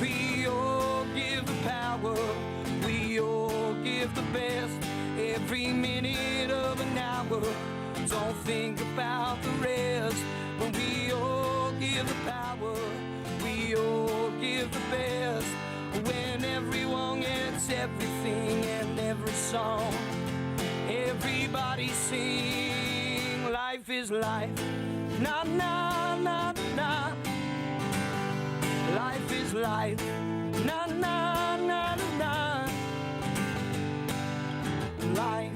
We all give the power, we all give the best. Every minute of an hour, don't think about the rest. When we all give the power, we all give the best. When everyone gets everything and every song, everybody sing, life is life, na na na na. Life is life, na na na na. Life.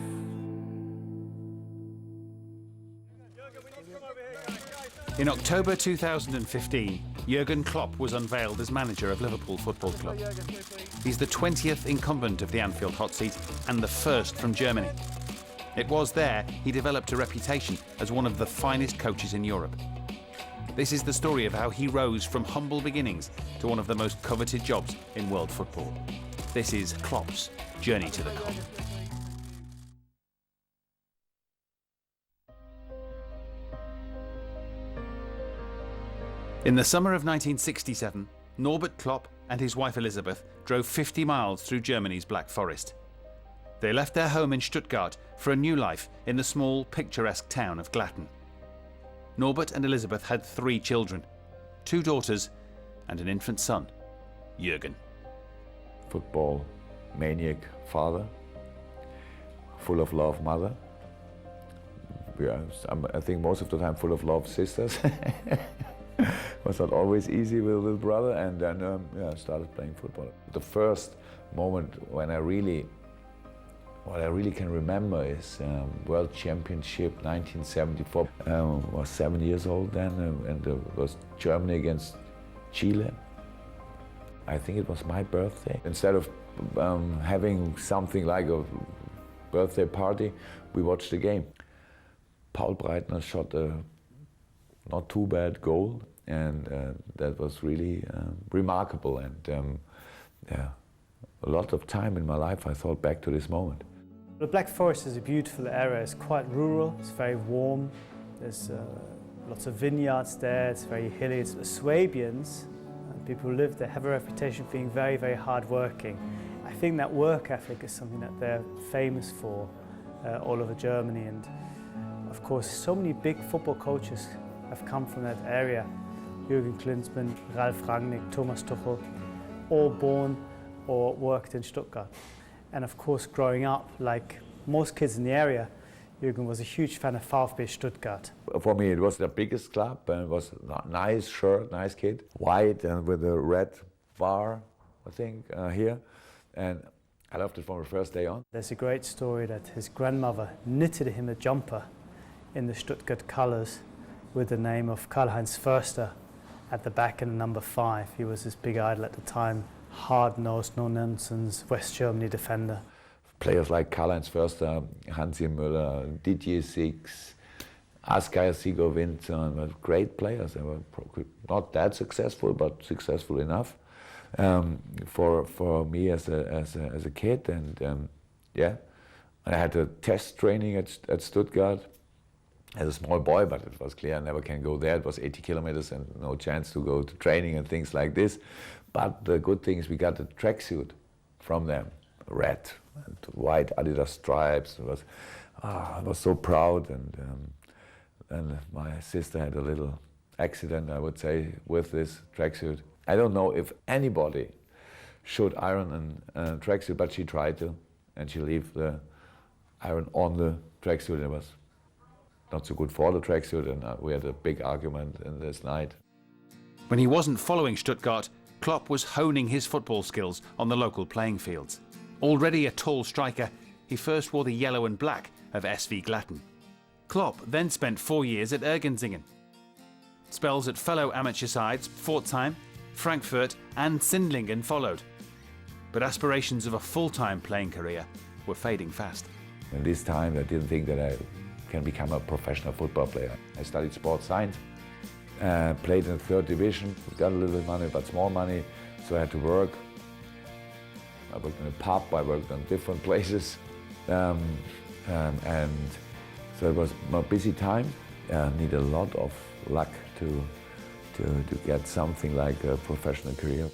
In October 2015, Jurgen Klopp was unveiled as manager of Liverpool Football Club. He's the 20th incumbent of the Anfield hot seat and the first from Germany. It was there he developed a reputation as one of the finest coaches in Europe. This is the story of how he rose from humble beginnings to one of the most coveted jobs in world football. This is Klopp's journey to the top. In the summer of 1967, Norbert Klopp and his wife Elisabeth drove 50 miles through Germany's Black Forest. They left their home in Stuttgart for a new life in the small, picturesque town of Glatten. Norbert and Elisabeth had 3 children, 2 daughters and an infant son, Jurgen. Football maniac father, full of love mother. Yeah, I think most of the time full of love sisters. Was not always easy with little brother, and then I started playing football. The first moment when what I really can remember is World Championship 1974. I was 7 years old then, and it was Germany against Chile. I think it was my birthday. Instead of having something like a birthday party, we watched the game. Paul Breitner shot a not too bad goal, and that was really remarkable. And yeah, a lot of time in my life I thought back to this moment. The Black Forest is a beautiful area. It's quite rural, it's very warm, there's lots of vineyards there, it's very hilly. It's Swabians, people who live there, have a reputation for being very, very hard-working. I think that work ethic is something that they're famous for all over Germany, and of course so many big football coaches have come from that area. Jurgen Klinsmann, Ralf Rangnick, Thomas Tuchel, all born or worked in Stuttgart. And of course, growing up, like most kids in the area, Jurgen was a huge fan of VfB Stuttgart. For me, it was the biggest club, and it was a nice shirt, nice kid, white and with a red bar, I think, here. And I loved it from the first day on. There's a great story that his grandmother knitted him a jumper in the Stuttgart colours with the name of Karl-Heinz Förster at the back and number 5. He was his big idol at the time, hard-nosed, no-nonsense West Germany defender. Players like Karl-Heinz Förster, Hansi Müller, Didier Six, Asgeir Sigurvinsson were great players. They were not that successful, but successful enough for me as a kid. And yeah, I had a test training at Stuttgart as a small boy, but it was clear I never can go there. It was 80 kilometers and no chance to go to training and things like this. But the good thing is we got a tracksuit from them, red and white Adidas stripes. I was so proud, and my sister had a little accident, I would say, with this tracksuit. I don't know if anybody should iron a tracksuit, but she tried to, and she left the iron on the tracksuit. It was not so good for the tracksuit, and we had a big argument in this night. When he wasn't following Stuttgart, Klopp was honing his football skills on the local playing fields. Already a tall striker, he first wore the yellow and black of SV Glatten. Klopp then spent 4 years at Ergensingen. Spells at fellow amateur sides Pforzheim, Frankfurt and Sindlingen followed. But aspirations of a full-time playing career were fading fast. In this time I didn't think that I can become a professional football player. I studied sports science, played in the 3rd division, got a little bit of money, but small money, so I had to work. I worked in a pub, I worked in different places, and so it was a busy time. I needed a lot of luck to get something like a professional career.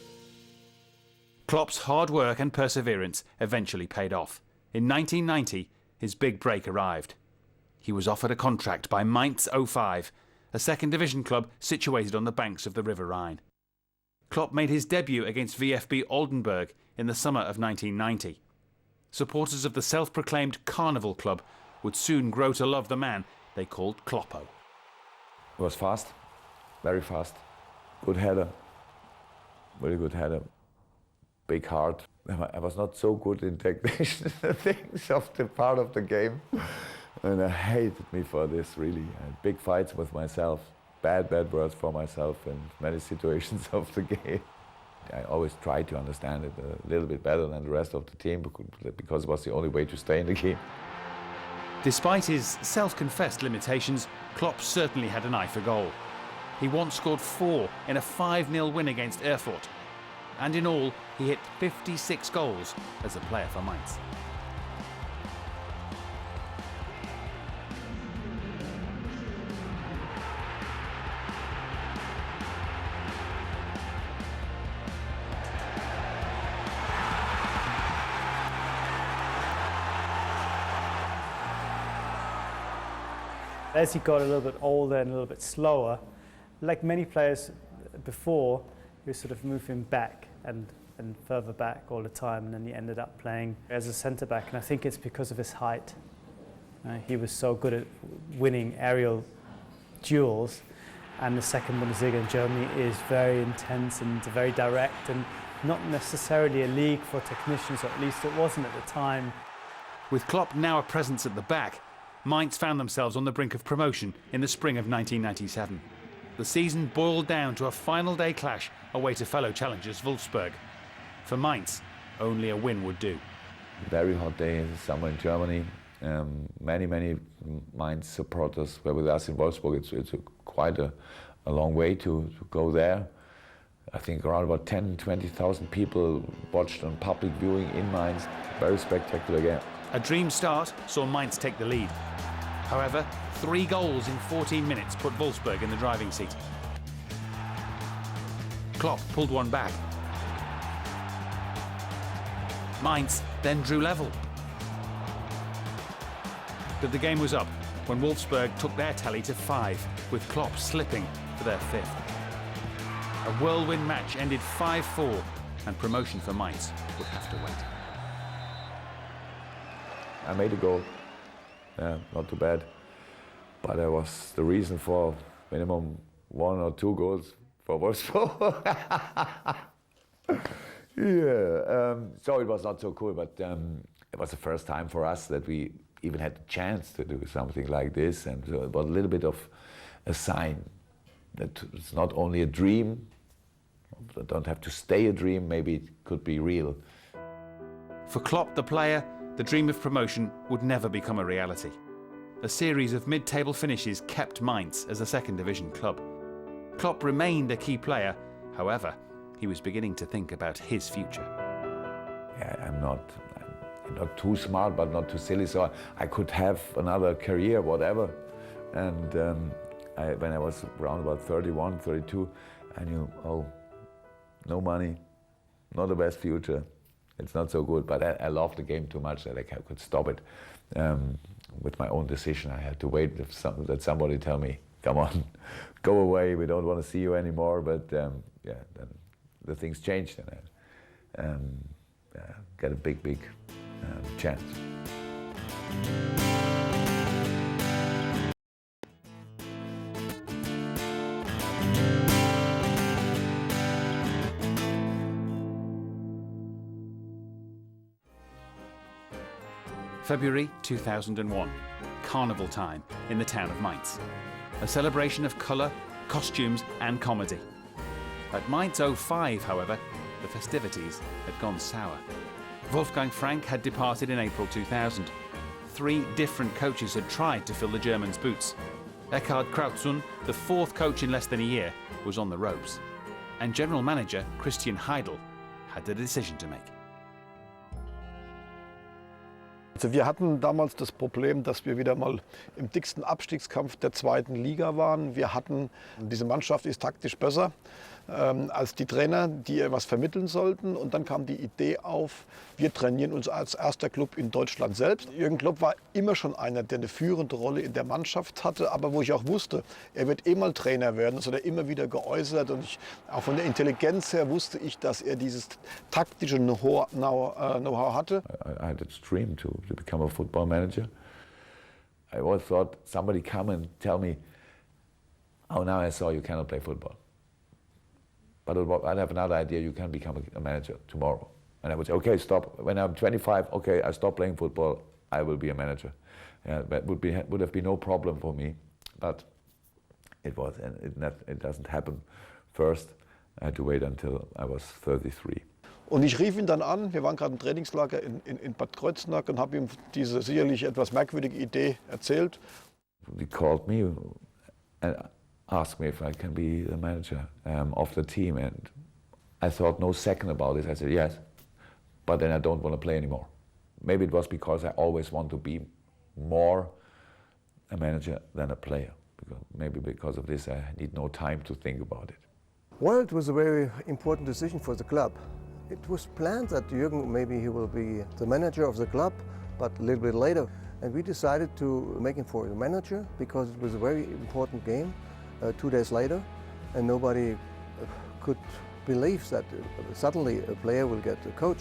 Klopp's hard work and perseverance eventually paid off. In 1990, his big break arrived. He was offered a contract by Mainz 05, a second division club situated on the banks of the River Rhine. Klopp made his debut against VfB Oldenburg in the summer of 1990. Supporters of the self-proclaimed Carnival Club would soon grow to love the man they called Kloppo. It was fast, very fast. Good header, very good header. Big heart. I was not so good in technician things of the part of the game. And I hated me for this, really. I had big fights with myself, bad words for myself in many situations of the game. I always tried to understand it a little bit better than the rest of the team because it was the only way to stay in the game. Despite his self-confessed limitations, Klopp certainly had an eye for goal. He once scored 4 in a 5-0 win against Erfurt. And in all, he hit 56 goals as a player for Mainz. As he got a little bit older and a little bit slower, like many players before, he was sort of moving back and further back all the time, and then he ended up playing as a centre-back, and I think it's because of his height. He was so good at winning aerial duels, and the second Bundesliga in Germany is very intense and very direct, and not necessarily a league for technicians, or at least it wasn't at the time. With Klopp now a presence at the back, Mainz found themselves on the brink of promotion in the spring of 1997. The season boiled down to a final day clash away to fellow challengers Wolfsburg. For Mainz, only a win would do. Very hot day in the summer in Germany. Many Mainz supporters were with us in Wolfsburg. It's quite a long way to go there. I think around about 20,000 people watched on public viewing in Mainz. Very spectacular game. A dream start saw Mainz take the lead. However, 3 goals in 14 minutes put Wolfsburg in the driving seat. Klopp pulled one back. Mainz then drew level. But the game was up when Wolfsburg took their tally to 5, with Klopp slipping for their 5th. A whirlwind match ended 5-4, and promotion for Mainz would have to wait. I made a goal, not too bad, but I was the reason for minimum 1 or 2 goals for Wolfsburg. So it was not so cool, but it was the first time for us that we even had the chance to do something like this, and so it was a little bit of a sign that it's not only a dream, it don't have to stay a dream, maybe it could be real. For Klopp, the player, the dream of promotion would never become a reality. A series of mid-table finishes kept Mainz as a second division club. Klopp remained a key player, however, he was beginning to think about his future. Yeah, I'm not too smart, but not too silly, so I could have another career, whatever. And when I was around about 31, 32, I knew, oh, no money, not the best future. It's not so good, but I loved the game too much that I could stop it. With my own decision, I had to wait that somebody tell me, come on, go away, we don't want to see you anymore. But yeah, then the things changed, and I got a big chance. February 2001, carnival time in the town of Mainz. A celebration of colour, costumes and comedy. At Mainz 05, however, the festivities had gone sour. Wolfgang Frank had departed in April 2000. 3 different coaches had tried to fill the Germans' boots. Eckhard Krautzun, the 4th coach in less than a year, was on the ropes. And general manager Christian Heidel had a decision to make. Also wir hatten damals das Problem, dass wir wieder mal im dicksten Abstiegskampf der 2. Liga waren. Wir hatten, diese Mannschaft ist taktisch besser. als die Trainer, die etwas vermitteln sollten. Und dann kam die Idee auf, wir trainieren uns als erster Club in Deutschland selbst. Jürgen Klopp war immer schon einer, der eine führende Rolle in der Mannschaft hatte, aber wo ich auch wusste, er wird eh mal Trainer werden. Das hat er immer wieder geäußert. Und auch von der Intelligenz her wusste ich, dass er dieses taktische Know-how hatte. I had a dream to become a football manager. I always thought somebody come and tell me, oh, now I saw you cannot play football. But I'd have another idea, you can become a manager tomorrow. And I would say, okay, stop. When I'm 25, okay, I stop playing football, I will be a manager. Yeah, that would have been no problem for me. But it was, and it doesn't happen first. I had to wait until I was 33. Und ich rief ihn dann an, wir waren gerade im Trainingslager in Bad Kreuznach und habe ihm diese sicherlich etwas merkwürdige Idee erzählt. He called me and asked me if I can be the manager of the team, and I thought no second about it. I said yes, but then I don't want to play anymore. Maybe it was because I always want to be more a manager than a player. Maybe because of this I need no time to think about it. Well, it was a very important decision for the club. It was planned that Jurgen, maybe he will be the manager of the club, but a little bit later. And we decided to make him for the manager because it was a very important game 2 days later, and nobody could believe that suddenly a player will get a coach.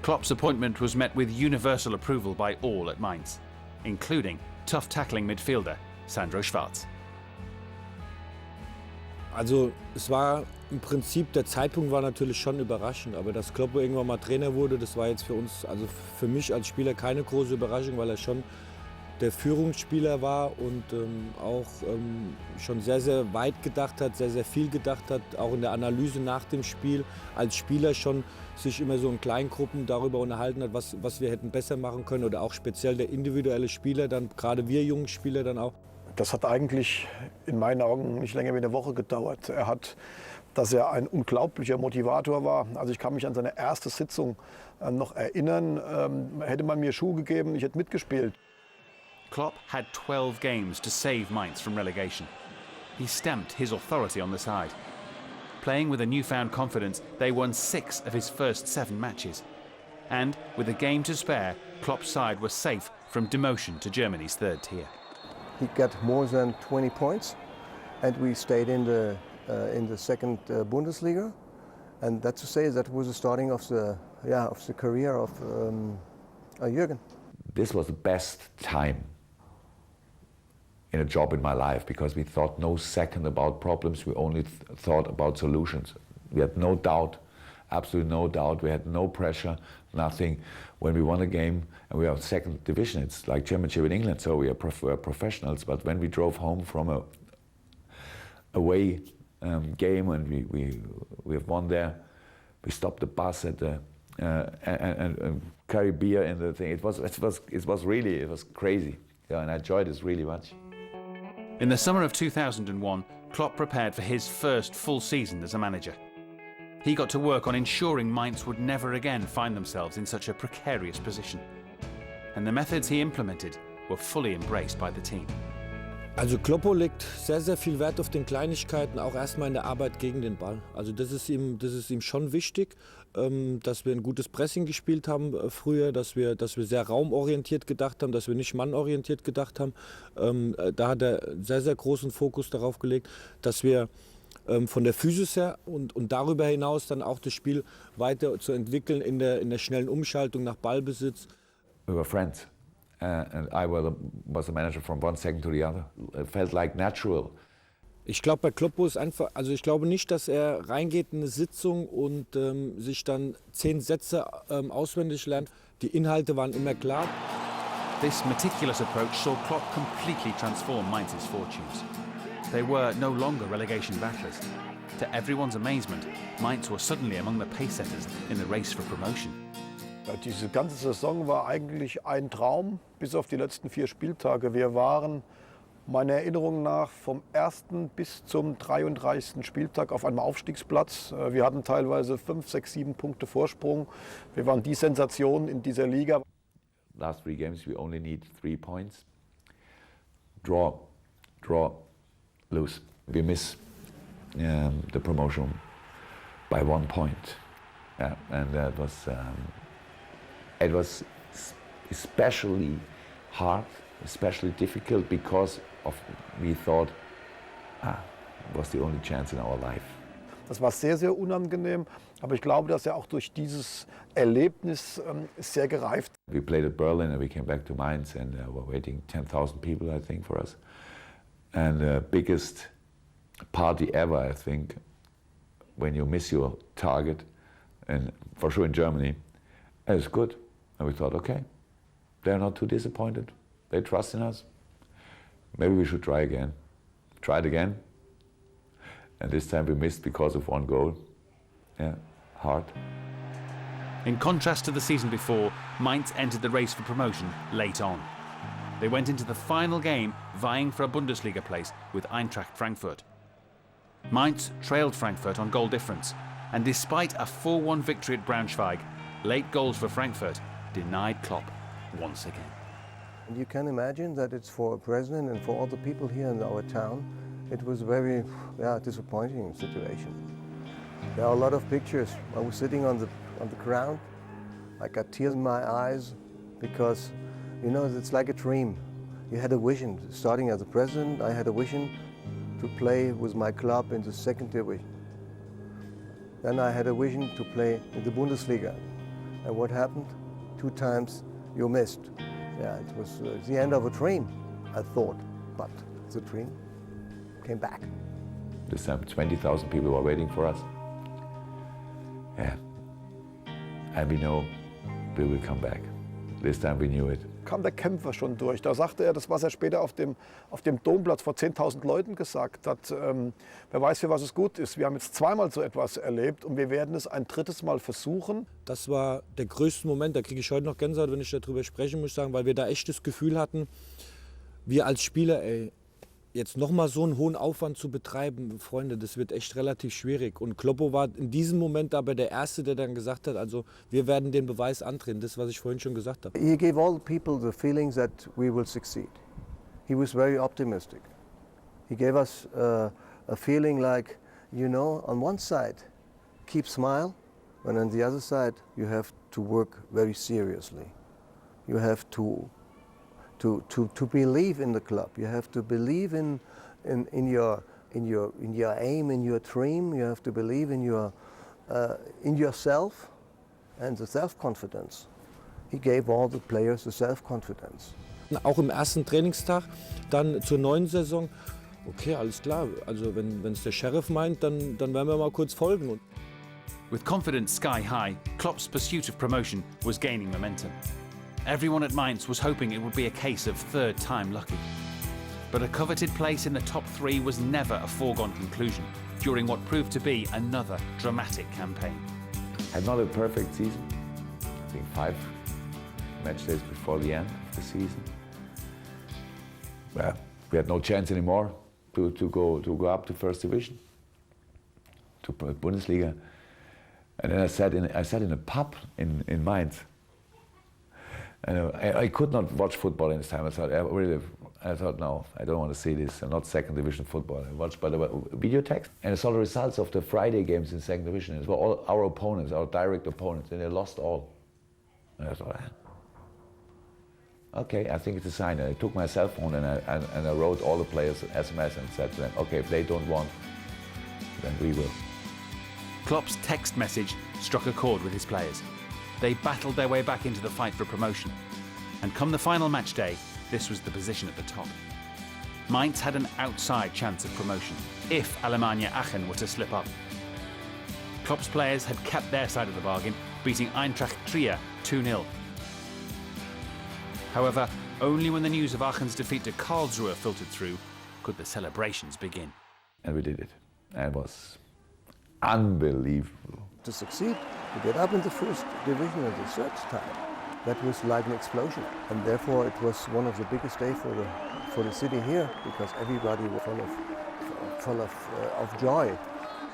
Klopp's appointment was met with universal approval by all at Mainz, including tough tackling midfielder Sandro Schwarz. Also es war im Prinzip, der Zeitpunkt war natürlich schon überraschend, aber dass Klopp irgendwann mal Trainer wurde, das war jetzt für uns, also für mich als Spieler keine große Überraschung, weil er schon der Führungsspieler war und auch schon sehr, sehr weit gedacht hat, sehr, sehr viel gedacht hat, auch in der Analyse nach dem Spiel, als Spieler schon sich immer so in Kleingruppen darüber unterhalten hat, was wir hätten besser machen können oder auch speziell der individuelle Spieler, dann gerade wir jungen Spieler dann auch. Das hat eigentlich in meinen Augen nicht länger wie eine Woche gedauert. Dass er ein unglaublicher Motivator war. Also ich kann mich an seine erste Sitzung noch erinnern. Hätte man mir Schuhe gegeben, ich hätte mitgespielt. Klopp had 12 games to save Mainz from relegation. He stamped his authority on the side. Playing with a newfound confidence, they won 6 of his first 7 matches. And with a game to spare, Klopp's side was safe from demotion to Germany's third tier. He got more than 20 points, and we stayed in the second Bundesliga, and that's to say that was the starting of the career of Jurgen. This was the best time in a job in my life because we thought no second about problems. We only thought about solutions. We had no doubt, absolutely no doubt. We had no pressure, nothing. When we won a game, and we are second division, it's like championship in England, so we are professionals. But when we drove home from a away game and we have won there, we stopped the bus at the and carry beer in the thing. It was really crazy, yeah, and I enjoyed this really much. In the summer of 2001, Klopp prepared for his first full season as a manager. He got to work on ensuring Mainz would never again find themselves in such a precarious position. And the methods he implemented were fully embraced by the team. Also Kloppo legt sehr, sehr viel Wert auf den Kleinigkeiten, auch erstmal in der Arbeit gegen den Ball. Also das ist ihm schon wichtig, dass wir ein gutes Pressing gespielt haben früher, dass wir sehr raumorientiert gedacht haben, dass wir nicht mannorientiert gedacht haben. Da hat er sehr, sehr großen Fokus darauf gelegt, dass wir von der Physis her und darüber hinaus dann auch das Spiel weiter zu entwickeln in der schnellen Umschaltung nach Ballbesitz. We were friends, and I was the manager from one second to the other. It felt like natural. Ich glaube, bei Kloppo ist einfach, also ich glaube nicht, dass er reingeht in eine Sitzung und sich dann 10 Sätze auswendig lernt. Die Inhalte waren immer klar. This meticulous approach saw Klopp completely transform Mainz's fortunes. They were no longer relegation battlers. To everyone's amazement, Mainz were suddenly among the pacesetters in the race for promotion. Diese ganze Saison war eigentlich ein Traum, bis auf die letzten 4 Spieltage. Wir waren meiner Erinnerung nach vom 1. bis zum 33. Spieltag auf einem Aufstiegsplatz. Wir hatten teilweise 5, 6, 7 Punkte Vorsprung. Wir waren die Sensation in dieser Liga. Last 3 games we only need 3 points. Draw, lose. We miss the promotion by 1 point. Yeah, and that was it was especially hard, especially difficult because of we thought it was the only chance in our life. Das war sehr, sehr unangenehm, aber ich glaube, dass er auch durch dieses Erlebnis sehr gereift. We played at Berlin and we came back to Mainz and were waiting 10,000 people, I think, for us. And the biggest party ever, I think, when you miss your target, and for sure in Germany, it's good. And we thought, okay, they're not too disappointed. They trust in us. Maybe we should try again. Tried again. And this time we missed because of 1 goal. Yeah, hard. In contrast to the season before, Mainz entered the race for promotion late on. They went into the final game vying for a Bundesliga place with Eintracht Frankfurt. Mainz trailed Frankfurt on goal difference, and despite a 4-1 victory at Braunschweig, late goals for Frankfurt denied Klopp once again. And you can imagine that it's for a president and for all the people here in our town, it was a very disappointing situation. There are a lot of pictures. I was sitting on the ground. I got tears in my eyes because, you know, it's like a dream. You had a vision. Starting as a president, I had a vision to play with my club in the 2nd division. Then I had a vision to play in the Bundesliga. And what happened? 2 times you missed. Yeah, it was the end of a dream, I thought. But the dream came back. This time 20,000 people were waiting for us. Yeah. And we know we will come back. This time we knew it. Kam der Kämpfer schon durch. Da sagte er, das, was er später auf dem Domplatz vor 10.000 Leuten gesagt hat, wer weiß, für was es gut ist. Wir haben jetzt 2-mal so etwas erlebt und wir werden es ein 3. Mal versuchen. Das war der größte Moment, da kriege ich heute noch Gänsehaut, wenn ich darüber spreche, muss ich sagen, weil wir da echt das Gefühl hatten, wir als Spieler, jetzt nochmal so einen hohen Aufwand zu betreiben, Freunde, das wird echt relativ schwierig. Und Kloppo war in diesem Moment aber der Erste, der dann gesagt hat, also wir werden den Beweis antreten, das, was ich vorhin schon gesagt habe. He gave all the people the feelings that we will succeed. He was very optimistic. He gave us a feeling like, you know, on one side, keep smile, and on the other side, you have to work very seriously. You have to believe in the club. You have to believe in your aim, in your dream. You have to believe in yourself and the self-confidence. He gave all the players the self-confidence. Auch im ersten Trainingstag, dann zur neuen Saison, okay, alles klar. Also wenn es der Sheriff meint, dann werden wir mal kurz folgen. With confidence sky high, Klopp's pursuit of promotion was gaining momentum. Everyone at Mainz was hoping it would be a case of 3rd time lucky. But a coveted place in the top 3 was never a foregone conclusion during what proved to be another dramatic campaign. Had not a perfect season. I think 5 match days before the end of the season. Well, we had no chance anymore to go up to 1st division, to Bundesliga. And then I sat in a pub in Mainz. And I could not watch football in this time. I thought, no, I don't want to see this. Not 2nd division football. I watched by the video text, and I saw the results of the Friday games in 2nd division. It were all our opponents, our direct opponents, and they lost all. And I thought, okay, I think it's a sign. And I took my cell phone and I wrote all the players SMS and said to them, okay, if they don't want, then we will. Klopp's text message struck a chord with his players. They battled their way back into the fight for promotion. And come the final match day, this was the position at the top. Mainz had an outside chance of promotion, if Alemannia Aachen were to slip up. Klopp's players had kept their side of the bargain, beating Eintracht Trier 2-0. However, only when the news of Aachen's defeat to Karlsruhe filtered through could the celebrations begin. And we did it. And it was unbelievable. To succeed, to get up in the 1st division at the 3rd time, that was like an explosion. And therefore it was one of the biggest days for the city here, because everybody was full of joy.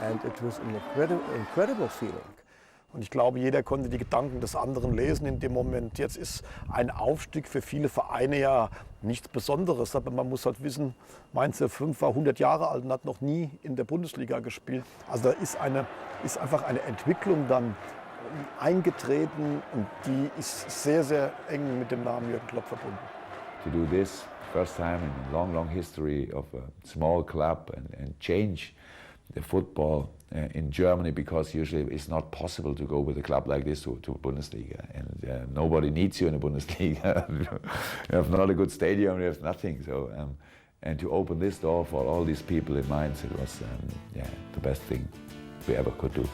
And it was an incredible feeling. Und ich glaube, jeder konnte die Gedanken des anderen lesen in dem Moment. Jetzt ist ein Aufstieg für viele Vereine ja nichts Besonderes. Aber man muss halt wissen, Mainz 05 war 100 Jahre alt und hat noch nie in der Bundesliga gespielt. Also da ist einfach eine Entwicklung dann eingetreten und die ist sehr, sehr eng mit dem Namen Jürgen Klopp verbunden. To do this first time in a long, long history of a small club and change the football in Germany, because usually it's not possible to go with a club like this to Bundesliga, and nobody needs you in the Bundesliga. You have not a good stadium, you have nothing. So, and to open this door for all these people in Mainz, it was the best thing we ever could do.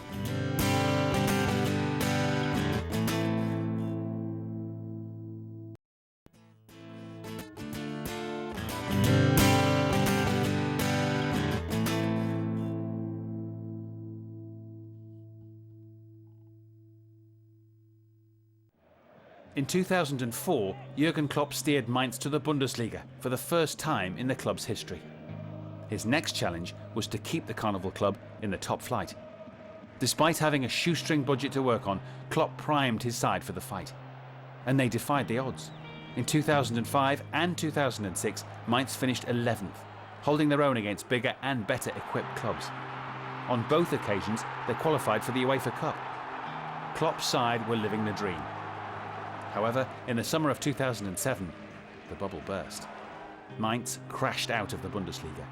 In 2004, Jurgen Klopp steered Mainz to the Bundesliga for the first time in the club's history. His next challenge was to keep the Carnival club in the top flight. Despite having a shoestring budget to work on, Klopp primed his side for the fight. And they defied the odds. In 2005 and 2006, Mainz finished 11th, holding their own against bigger and better equipped clubs. On both occasions, they qualified for the UEFA Cup. Klopp's side were living the dream. However, in the summer of 2007, the bubble burst. Mainz crashed out of the Bundesliga.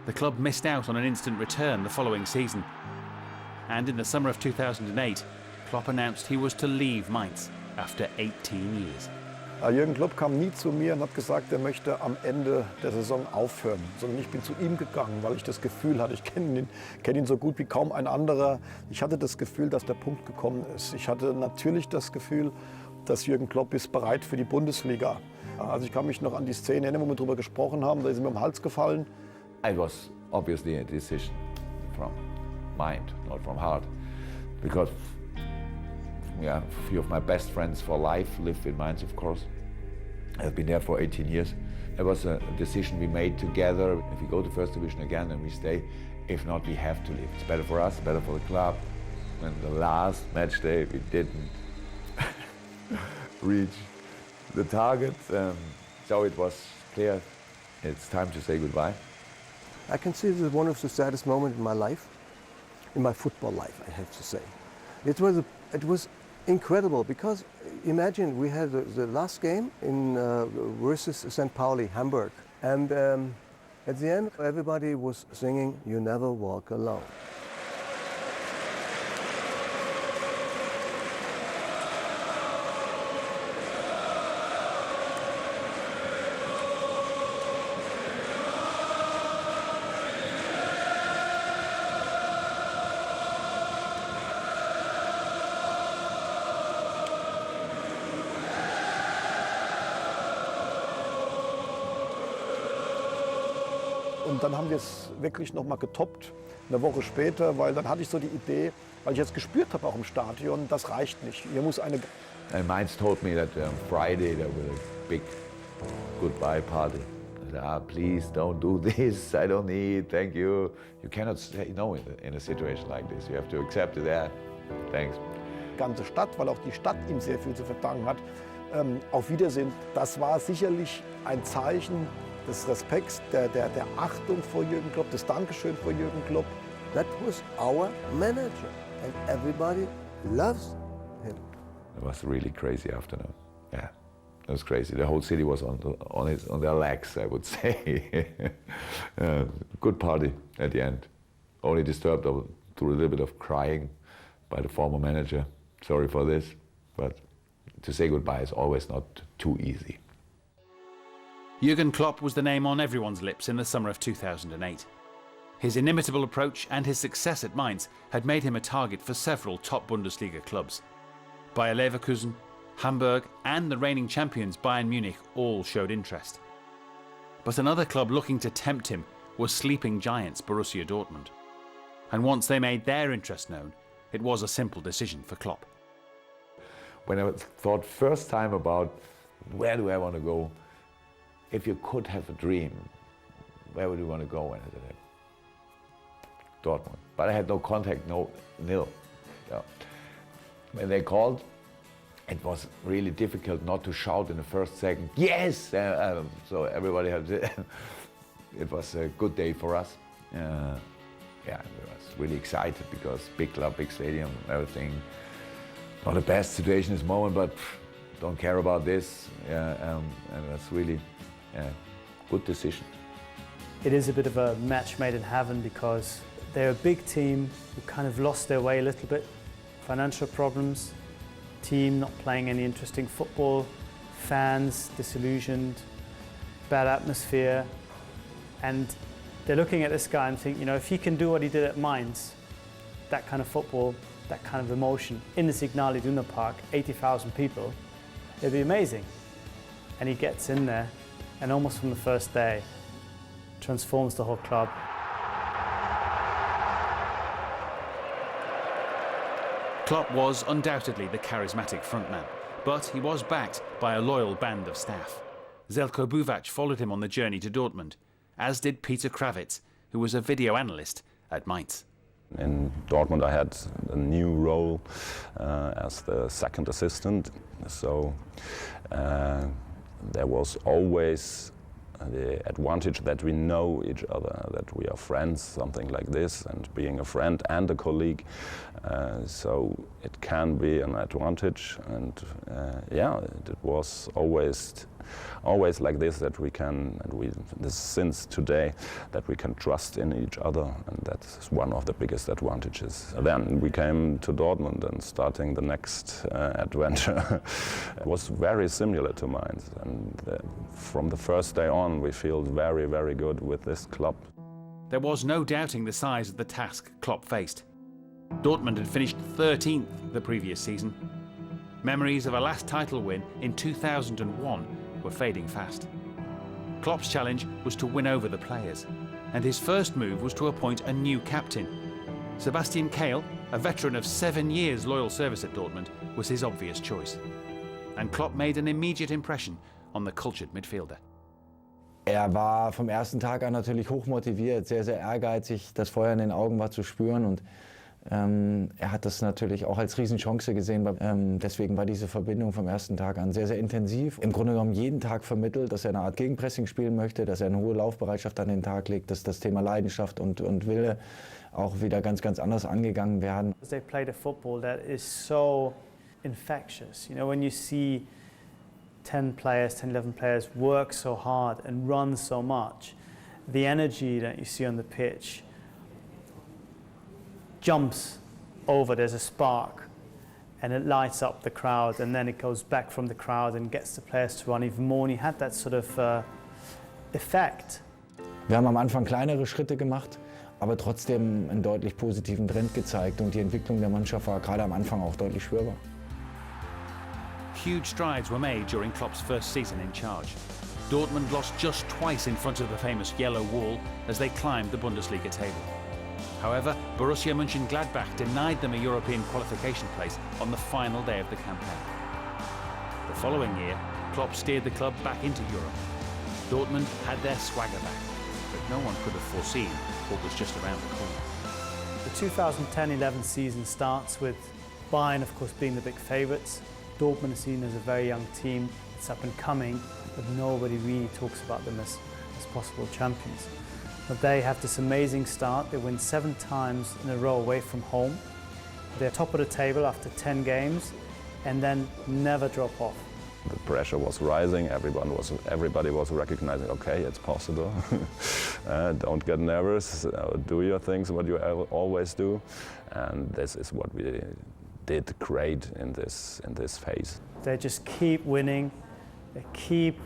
The club missed out on an instant return the following season. And in the summer of 2008, Klopp announced he was to leave Mainz after 18 years. Jürgen Klopp kam nie zu mir und hat gesagt, er möchte am Ende der Saison aufhören, sondern ich bin zu ihm gegangen, weil ich das Gefühl hatte, ich kenne ihn so gut wie kaum ein anderer. Ich hatte das Gefühl, dass der Punkt gekommen ist. Ich hatte natürlich das Gefühl, dass Jürgen Klopp ist bereit für die Bundesliga. Also ich kann mich noch an die Szene erinnern, wo wir darüber gesprochen haben, da ist ihm am Hals gefallen. It was obviously a decision from mind, not from heart, because a few of my best friends for life live in Mainz, of course. I've been there for 18 years. It was a decision we made together. If we go to First Division again, then we stay. If not, we have to leave. It's better for us, better for the club. And the last match day, we didn't reach the target. So it was clear it's time to say goodbye. I consider it one of the saddest moments in my life, in my football life, I have to say. It was incredible because imagine we had the last game in versus St. Pauli, Hamburg, and at the end everybody was singing "You Never Walk Alone." Und dann haben wir es wirklich noch mal getoppt, eine Woche später, weil dann hatte ich so die Idee, weil ich jetzt gespürt habe auch im Stadion, das reicht nicht. Hier muss eine... And Mainz told me that on Friday there was a big goodbye party. I said, please don't do this, I don't need, thank you. You cannot say no in a situation like this. You have to accept it, yeah, thanks. Die ganze Stadt, weil auch die Stadt ihm sehr viel zu verdanken hat. Auf Wiedersehen, das war sicherlich ein Zeichen des Respekts, der Achtung vor Jürgen Klopp, des Dankeschön vor Jürgen Klopp. That was our manager and everybody loves him. It was a really crazy afternoon. Yeah, it was crazy. The whole city was on their legs, I would say. Good party at the end. Only disturbed through a little bit of crying by the former manager. Sorry for this, but to say goodbye is always not too easy. Jurgen Klopp was the name on everyone's lips in the summer of 2008. His inimitable approach and his success at Mainz had made him a target for several top Bundesliga clubs. Bayer Leverkusen, Hamburg and the reigning champions Bayern Munich all showed interest. But another club looking to tempt him was sleeping giants Borussia Dortmund. And once they made their interest known, it was a simple decision for Klopp. When I thought first time about where do I want to go, if you could have a dream, where would you want to go? And I said, Dortmund. But I had no contact, nil. When they called, it was really difficult not to shout in the first second, yes! So everybody had it was a good day for us. Yeah, we was really excited because big club, big stadium, everything. Not the best situation at this moment, but don't care about this. And that's really a good decision. It is a bit of a match made in heaven because they're a big team who kind of lost their way a little bit. Financial problems, team not playing any interesting football, fans disillusioned, bad atmosphere. And they're looking at this guy and think, you know, if he can do what he did at Mainz, that kind of football, that kind of emotion, in the Signal Iduna Park, 80,000 people, it'd be amazing. And he gets in there and almost from the first day, transforms the whole club. Klopp was undoubtedly the charismatic frontman, but he was backed by a loyal band of staff. Željko Buvac followed him on the journey to Dortmund, as did Peter Kravitz, who was a video analyst at Mainz. In Dortmund I had a new role as the second assistant, so there was always the advantage that we know each other, that we are friends, something like this, and being a friend and a colleague, so it can be an advantage. And yeah, it was always like this, that we can, and since today, that we can trust in each other, and that's one of the biggest advantages. Then we came to Dortmund, and starting the next adventure was very similar to mine. And from the first day on, we feel very, very good with this club. There was no doubting the size of the task Klopp faced. Dortmund had finished 13th the previous season. Memories of a last title win in 2001 were fading fast. Klopp's challenge was to win over the players, and his first move was to appoint a new captain. Sebastian Kehl, a veteran of 7 years loyal service at Dortmund, was his obvious choice. And Klopp made an immediate impression on the cultured midfielder. War vom ersten Tag an natürlich hochmotiviert, sehr, sehr ehrgeizig. Das Feuer in den Augen war zu spüren und hat das natürlich auch als Riesenchance gesehen. Deswegen war diese Verbindung vom ersten Tag an sehr, sehr intensiv. Im Grunde genommen jeden Tag vermittelt, dass er eine Art Gegenpressing spielen möchte, dass er eine hohe Laufbereitschaft an den Tag legt, dass das Thema Leidenschaft und Wille auch wieder ganz, ganz anders angegangen werden. They played a football that is so infectious. You know, when you see 10 players, 10, 11 players work so hard and run so much, the energy that you see on the pitch jumps over, there's a spark, and it lights up the crowd, and then it goes back from the crowd and gets the players to run even more, and he had that sort of effect. Wir haben am Anfang kleinere Schritte gemacht, aber trotzdem einen deutlich positiven Trend gezeigt, und die Entwicklung der Mannschaft war gerade am Anfang auch deutlich spürbar. Huge strides were made during Klopp's first season in charge. Dortmund lost just twice in front of the famous yellow wall as they climbed the Bundesliga table. However, Borussia Mönchengladbach denied them a European qualification place on the final day of the campaign. The following year, Klopp steered the club back into Europe. Dortmund had their swagger back, but no one could have foreseen what was just around the corner. The 2010-11 season starts with Bayern, of course, being the big favourites. Dortmund is seen as a very young team, it's up and coming, but nobody really talks about them as possible champions. But they have this amazing start. They win 7 times in a row away from home. They're top of the table after 10 games and then never drop off. The pressure was rising, everybody was recognizing, okay, it's possible. Don't get nervous, do your things, what you always do. And this is what we did great in this phase. They just keep winning, they keep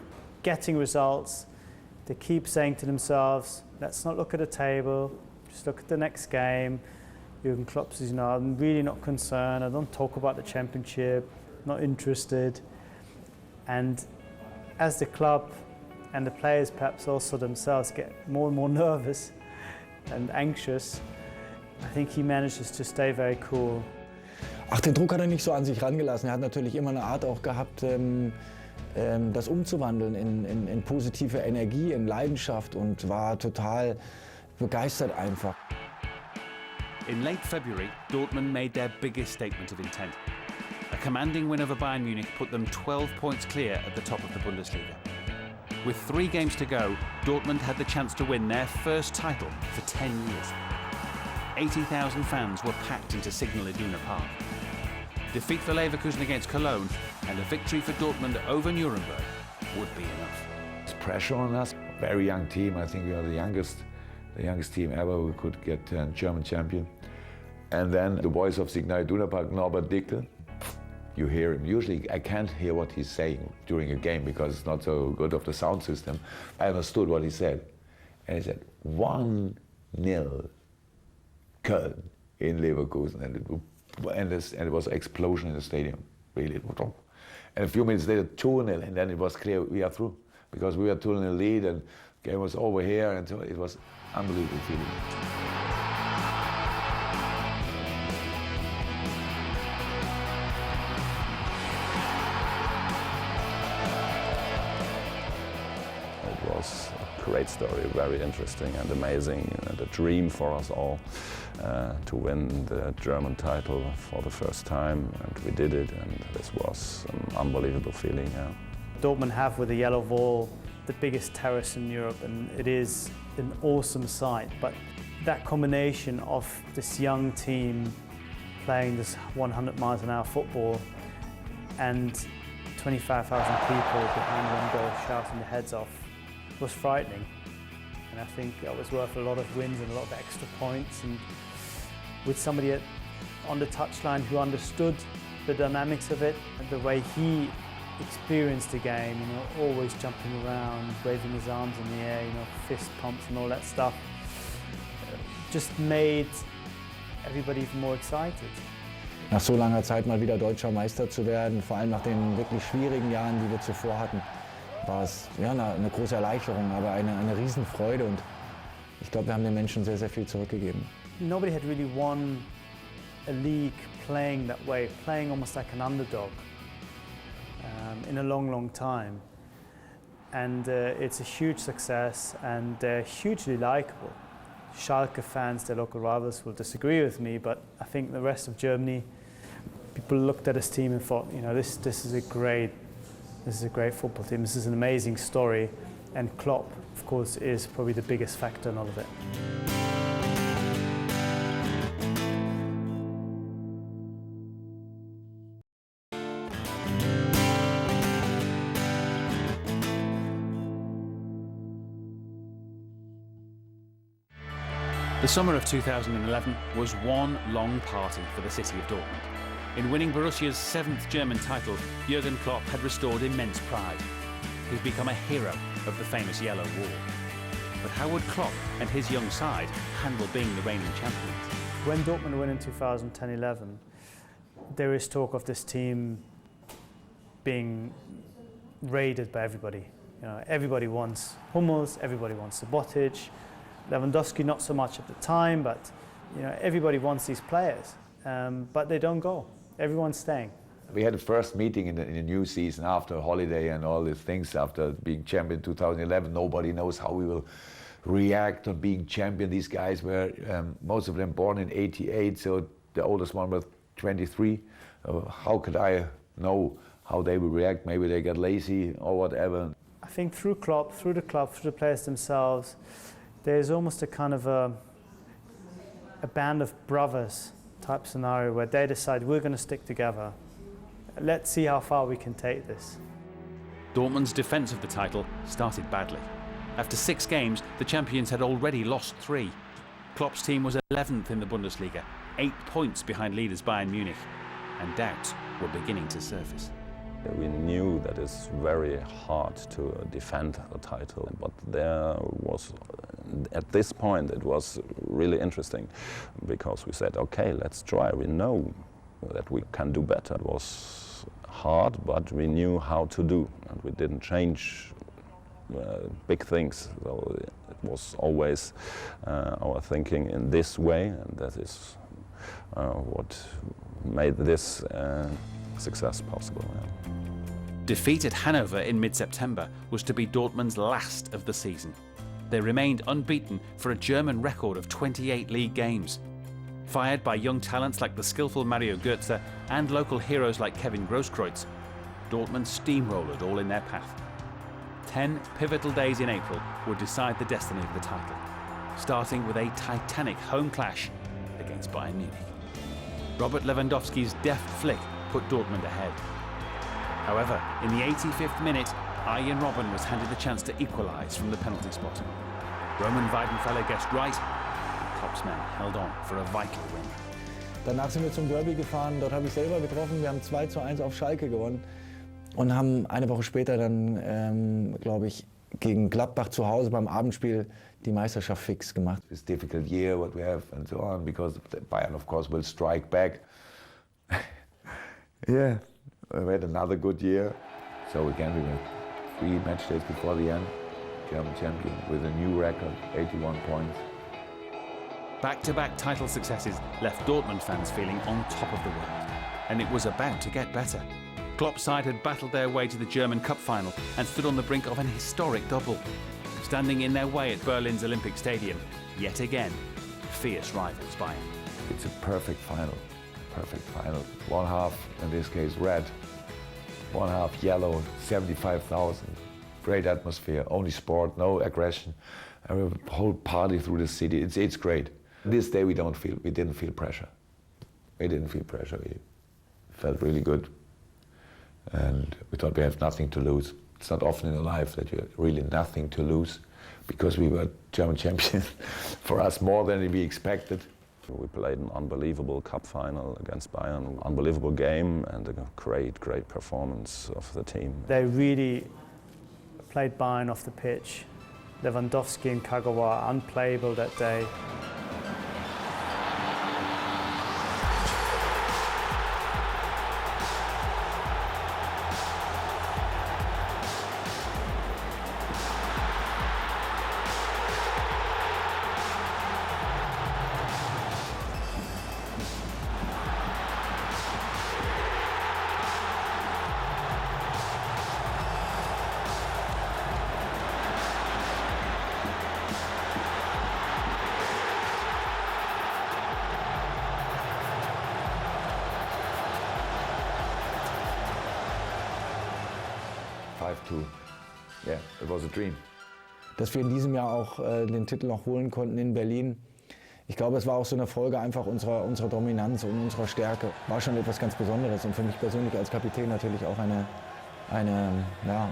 getting results, they keep saying to themselves, let's not look at the table, just look at the next game. Jurgen Klopp says, you know, I'm really not concerned, I don't talk about the championship, not interested. And as the club and the players perhaps also themselves get more and more nervous and anxious, I think he manages to stay very cool. Ach, den Druck hat er nicht so an sich rangelassen. Er hat natürlich immer eine Art auch gehabt, das umzuwandeln in positive Energie, in Leidenschaft, und war total begeistert einfach. In late February, Dortmund made their biggest statement of intent. A commanding win over Bayern Munich put them 12 points clear at the top of the Bundesliga. With 3 games to go, Dortmund had the chance to win their first title for 10 years. 80,000 fans were packed into Signal Iduna Park. Defeat for Leverkusen against Cologne and a victory for Dortmund over Nuremberg would be enough. It's pressure on us. Very young team. I think we are the youngest team ever who could get German champion. And then the voice of Signal Iduna Park, Norbert Dickel. You hear him. Usually I can't hear what he's saying during a game because it's not so good of the sound system. I understood what he said. And he said, 1-0 Köln in Leverkusen. And it was an explosion in the stadium, really. And a few minutes later, 2-0, and then it was clear we are through. Because we were 2-0 lead and the game was over here, and so it was unbelievable feeling. It was a great story, very interesting and amazing, and a dream for us all to win the German title for the first time, and we did it, and this was an unbelievable feeling. Yeah. Dortmund have, with the yellow wall, the biggest terrace in Europe, and it is an awesome sight. But that combination of this young team playing this 100 miles an hour football and 25,000 people behind one goal shouting their heads off was frightening. And I think that was worth a lot of wins and a lot of extra points. And with somebody on the touchline who understood the dynamics of it, and the way he experienced the game, always jumping around, waving his arms in the air, fist pumps and all that stuff, just made everybody even more excited. Nach so langer Zeit mal wieder deutscher Meister zu werden, vor allem nach den wirklich schwierigen Jahren, die wir zuvor hatten, war es ja eine große Erleichterung, aber eine Riesenfreude, und ich glaube, wir haben den Menschen sehr, sehr viel zurückgegeben. Nobody had really won a league playing that way, playing almost like an underdog in a long, long time. And it's a huge success, and they're hugely likable. Schalke fans, their local rivals, will disagree with me, but I think the rest of Germany, people looked at this team and thought, this is a great football team. This is an amazing story, and Klopp, of course, is probably the biggest factor in all of it. The summer of 2011 was one long party for the city of Dortmund. In winning Borussia's 7th German title, Jurgen Klopp had restored immense pride. He'd become a hero of the famous Yellow Wall. But how would Klopp and his young side handle being the reigning champions? When Dortmund won in 2010-11, there is talk of this team being raided by everybody. Everybody wants Hummels, everybody wants Subotic. Lewandowski not so much at the time, but everybody wants these players, but they don't go. Everyone's staying. We had the first meeting in the new season after a holiday and all these things. After being champion in 2011, nobody knows how we will react on being champion. These guys were, most of them born in '88, so the oldest one was 23. How could I know how they will react? Maybe they got lazy or whatever. I think through Klopp, through the club, through the players themselves, there's almost a kind of a band of brothers type scenario where they decide we're going to stick together. Let's see how far we can take this. Dortmund's defence of the title started badly. After 6 games, the champions had already lost 3. Klopp's team was 11th in the Bundesliga, 8 points behind leaders Bayern Munich, and doubts were beginning to surface. We knew that it's very hard to defend the title, but there was, at this point, it was really interesting because we said, okay, let's try. We know that we can do better. It was hard, but we knew how to do, and we didn't change big things. So it was always our thinking in this way, and that is what made this success possible. Yeah. Defeat at Hanover in mid-September was to be Dortmund's last of the season. They remained unbeaten for a German record of 28 league games. Fired by young talents like the skillful Mario Götze and local heroes like Kevin Grosskreutz, Dortmund steamrolled all in their path. 10 pivotal days in April would decide the destiny of the title, starting with a titanic home clash against Bayern Munich. Robert Lewandowski's deft flick put Dortmund ahead. However, in the 85th minute, Arjen Robben was handed the chance to equalise from the penalty spot. Roman Weidenfeller guessed right, and Klopp's men held on for a vital win. Danach sind wir zum Derby gefahren, dort habe ich selber getroffen. Wir haben 2:1 auf Schalke gewonnen und haben eine Woche später dann, glaube ich, gegen Gladbach zu Hause beim Abendspiel die Meisterschaft fix gemacht. It's a difficult year what we have and so on, because Bayern of course will strike back. Yeah, we had another good year. So again we were 3 match days before the end, German champion with a new record, 81 points. Back-to-back title successes left Dortmund fans feeling on top of the world, and it was about to get better. Klopp's side had battled their way to the German Cup final and stood on the brink of an historic double. Standing in their way at Berlin's Olympic Stadium, yet again, fierce rivals Bayern. It's a perfect final, perfect final. One half, in this case red, one half yellow, 75,000. Great atmosphere, only sport, no aggression. A whole party through the city, it's great. This day we didn't feel pressure. We didn't feel pressure, we felt really good. And we thought we have nothing to lose. It's not often in life that you have really nothing to lose, because we were German champions. For us, more than we expected. We played an unbelievable cup final against Bayern, unbelievable game and a great performance of the team. They really played Bayern off the pitch. Lewandowski and Kagawa unplayable that day. Yeah, it was a dream. Dass wir in diesem Jahr auch den Titel noch holen konnten in Berlin. Ich glaube, es war auch so eine Folge einfach unserer Dominanz und unserer Stärke. War schon etwas ganz Besonderes und für mich persönlich als Kapitän natürlich auch eine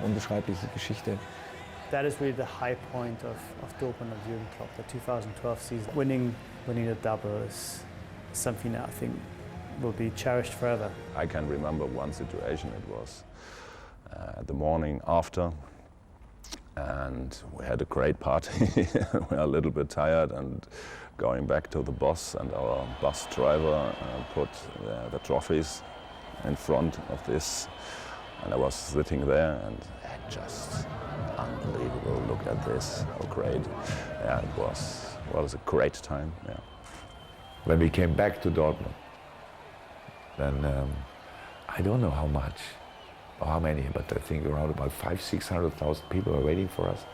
unbeschreibliche Geschichte. That is really the high point of Dortmund and Jurgen Klopp, the 2012 season. Winning a double is something that I think will be cherished forever. I can remember one situation. It was the morning after, and we had a great party. We were a little bit tired, and going back to the bus, and our bus driver put the trophies in front of this, and I was sitting there, and just unbelievable. Look at this, how great! Yeah, it was a great time. Yeah. When we came back to Dortmund, then I don't know how much. Or how many, but I think around about 500,000–600,000 people were waiting for us.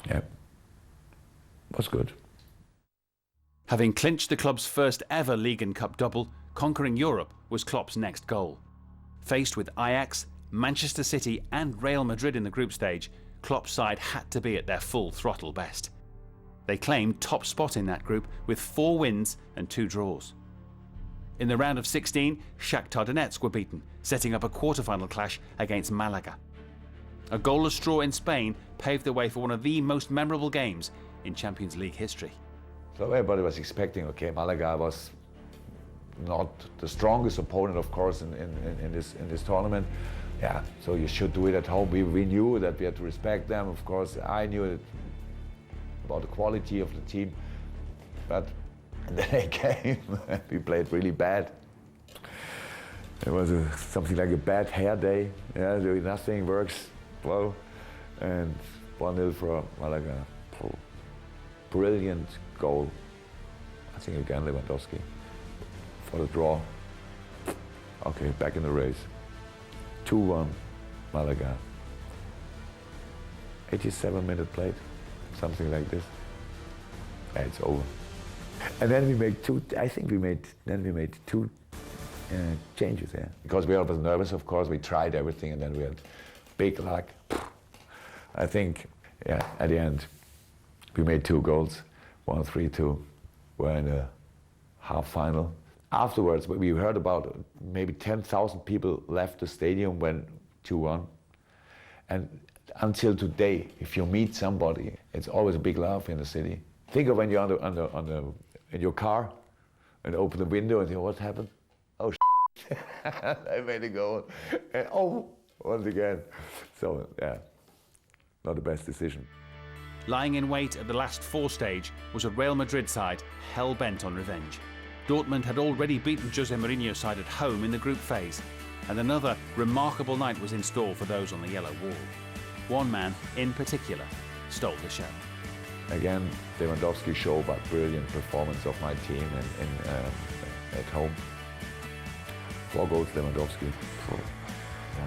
Yeah, it was good. Having clinched the club's first ever League and Cup double, conquering Europe was Klopp's next goal. Faced with Ajax, Manchester City and Real Madrid in the group stage, Klopp's side had to be at their full throttle best. They claimed top spot in that group with 4 wins and 2 draws. In the round of 16, Shakhtar Donetsk were beaten, setting up a quarter-final clash against Malaga. A goalless draw in Spain paved the way for one of the most memorable games in Champions League history. So everybody was expecting, okay, Malaga was not the strongest opponent, of course, in this tournament. Yeah, so you should do it at home. We knew that we had to respect them, of course. I knew about the quality of the team, but then they came and we played really bad. It was something like a bad hair day. Yeah, doing nothing, works well, and 1-0 for Malaga. Brilliant goal. I think again Lewandowski for the draw. Okay, back in the race. 2-1 Malaga. 87-minute played, something like this. Yeah, it's over. And then we made two. I think we made two changes. Yeah, because we were nervous. Of course, we tried everything, and then we had big luck. I think, yeah, at the end, we made 2 goals, 1-3-2. We're in a half final. Afterwards, we heard about maybe 10,000 people left the stadium when 2-1. And until today, if you meet somebody, it's always a big laugh in the city. Think of when you're in your car and open the window and think, what happened? Oh, I made a goal. And, oh, once again. So, yeah, not the best decision. Lying in wait at the last 4 stage was a Real Madrid side hell-bent on revenge. Dortmund had already beaten Jose Mourinho's side at home in the group phase, and another remarkable night was in store for those on the yellow wall. One man, in particular, stole the show. Again, Lewandowski showed a brilliant performance of my team at home. 4 goals, Lewandowski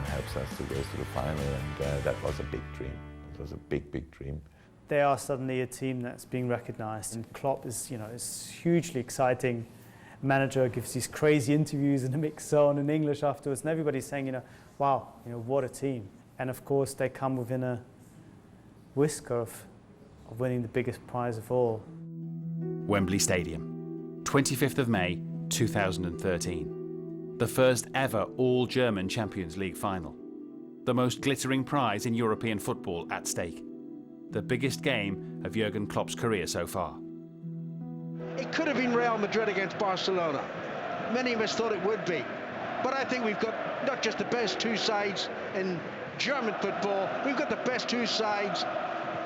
helps us to go to the final, and that was a big dream. It was a big, big dream. They are suddenly a team that's being recognised, and Klopp is hugely exciting manager, gives these crazy interviews in the mixed zone in English afterwards, and everybody's saying, wow, what a team. And of course, they come within a whisker of winning the biggest prize of all. Wembley Stadium, 25th of May, 2013. The first ever all-German Champions League final. The most glittering prize in European football at stake. The biggest game of Jurgen Klopp's career so far. It could have been Real Madrid against Barcelona. Many of us thought it would be. But I think we've got not just the best 2 sides in German football, we've got the best 2 sides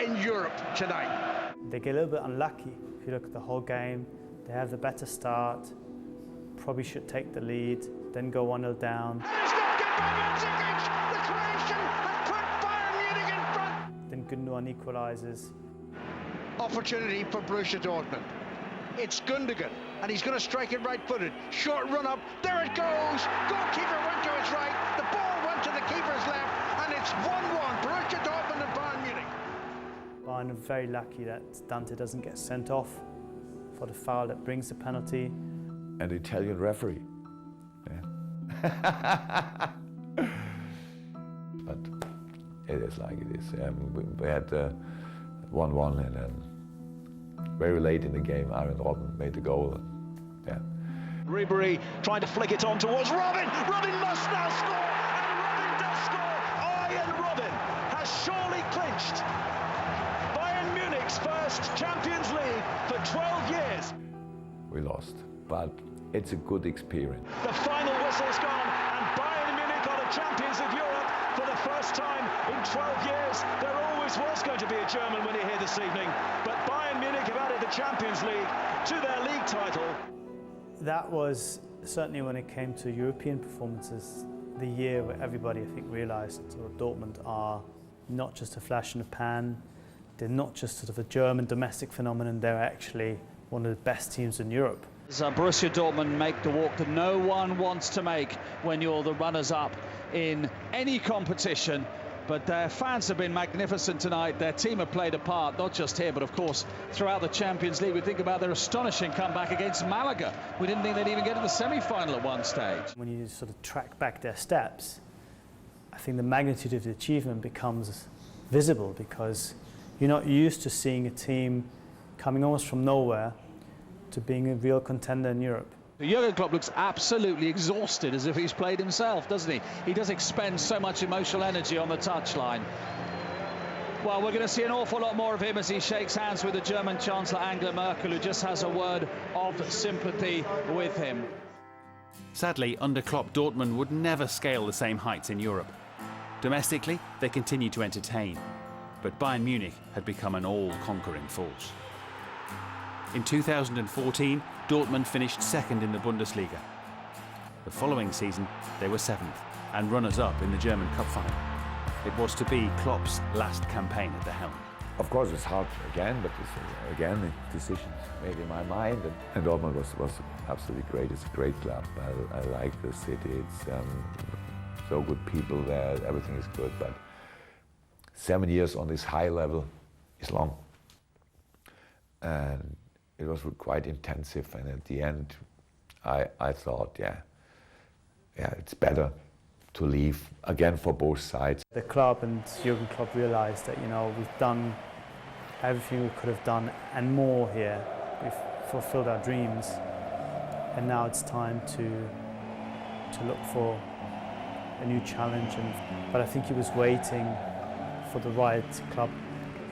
in Europe tonight. They get a little bit unlucky. If you look at the whole game, they have the better start, probably should take the lead, then go 1-0 down. And it's not good by Mandzukic! The Croatian has put Bayern Munich in front! Then Gundogan equalises. Opportunity for Borussia Dortmund. It's Gundogan, and he's going to strike it right-footed. Short run up, there it goes! Goalkeeper went to his right, the ball went to the keeper's left, and it's 1-1, Borussia Dortmund and Bayern Munich. Bayern are very lucky that Dante doesn't get sent off for the foul that brings the penalty. An Italian referee. Yeah. But it is like it is. We had 1-1, and then very late in the game, Arjen Robben made the goal. Yeah. Ribery trying to flick it on towards Robben. Robben must now score, and Robben does score. Arjen Robben has surely clinched Bayern Munich's first Champions League for 12 years. We lost, but it's a good experience. The final whistle's gone, and Bayern Munich are the champions of Europe for the first time in 12 years. There always was going to be a German winner here this evening, but Bayern Munich have added the Champions League to their league title. That was certainly, when it came to European performances, the year where everybody, I think, realised Dortmund are not just a flash in the pan, they're not just sort of a German domestic phenomenon, they're actually one of the best teams in Europe. Borussia Dortmund make the walk that no one wants to make when you're the runners-up in any competition. But their fans have been magnificent tonight. Their team have played a part, not just here, but of course throughout the Champions League. We think about their astonishing comeback against Malaga. We didn't think they'd even get to the semi-final at one stage. When you sort of track back their steps, I think the magnitude of the achievement becomes visible, because you're not used to seeing a team coming almost from nowhere to being a real contender in Europe. Jurgen Klopp looks absolutely exhausted, as if he's played himself, doesn't he? He does expend so much emotional energy on the touchline. Well, we're going to see an awful lot more of him as he shakes hands with the German Chancellor Angela Merkel, who just has a word of sympathy with him. Sadly, under Klopp, Dortmund would never scale the same heights in Europe. Domestically, they continued to entertain, but Bayern Munich had become an all-conquering force. In 2014, Dortmund finished second in the Bundesliga. The following season, they were 7th and runners-up in the German Cup final. It was to be Klopp's last campaign at the helm. Of course, it's hard again, but again, decisions made in my mind. And Dortmund was absolutely great. It's a great club. I like the city. It's so good people there. Everything is good. But 7 years on this high level is long. And it was quite intensive, and at the end, I thought, yeah, it's better to leave again for both sides. The club and Jurgen Klopp realised that, you know, we've done everything we could have done and more here. We've fulfilled our dreams, and now it's time to look for a new challenge. But I think he was waiting for the right club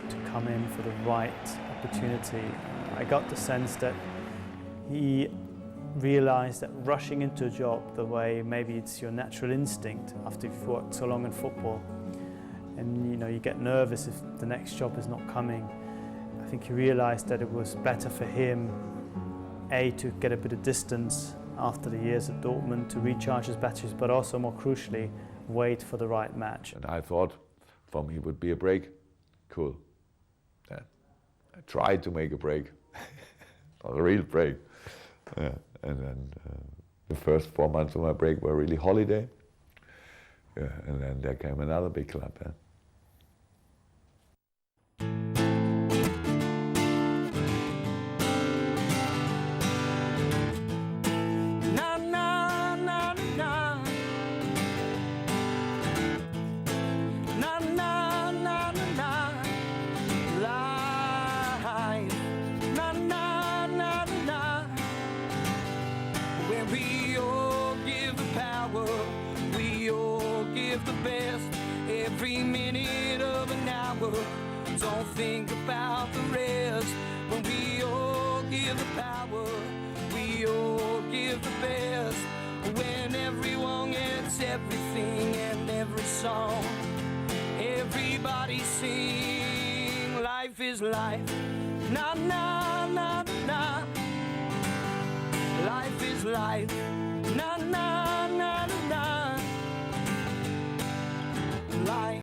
to come in, for the right opportunity. I got the sense that he realised that rushing into a job the way maybe it's your natural instinct after you've worked so long in football, and you know, you get nervous if the next job is not coming. I think he realised that it was better for him, A, to get a bit of distance after the years at Dortmund, to recharge his batteries, but also more crucially, wait for the right match. And I thought for me it would be a break. Cool. Yeah. I tried to make a break, not a real break. Yeah. And then the first 4 months of my break were really holiday. Yeah. And then there came another big club. Yeah. We all give the power, we all give the best, every minute of an hour. Don't think about the rest. When we all give the power, we all give the best. When everyone gets everything and every song, everybody sing. Life is life, na na na na. Life is life.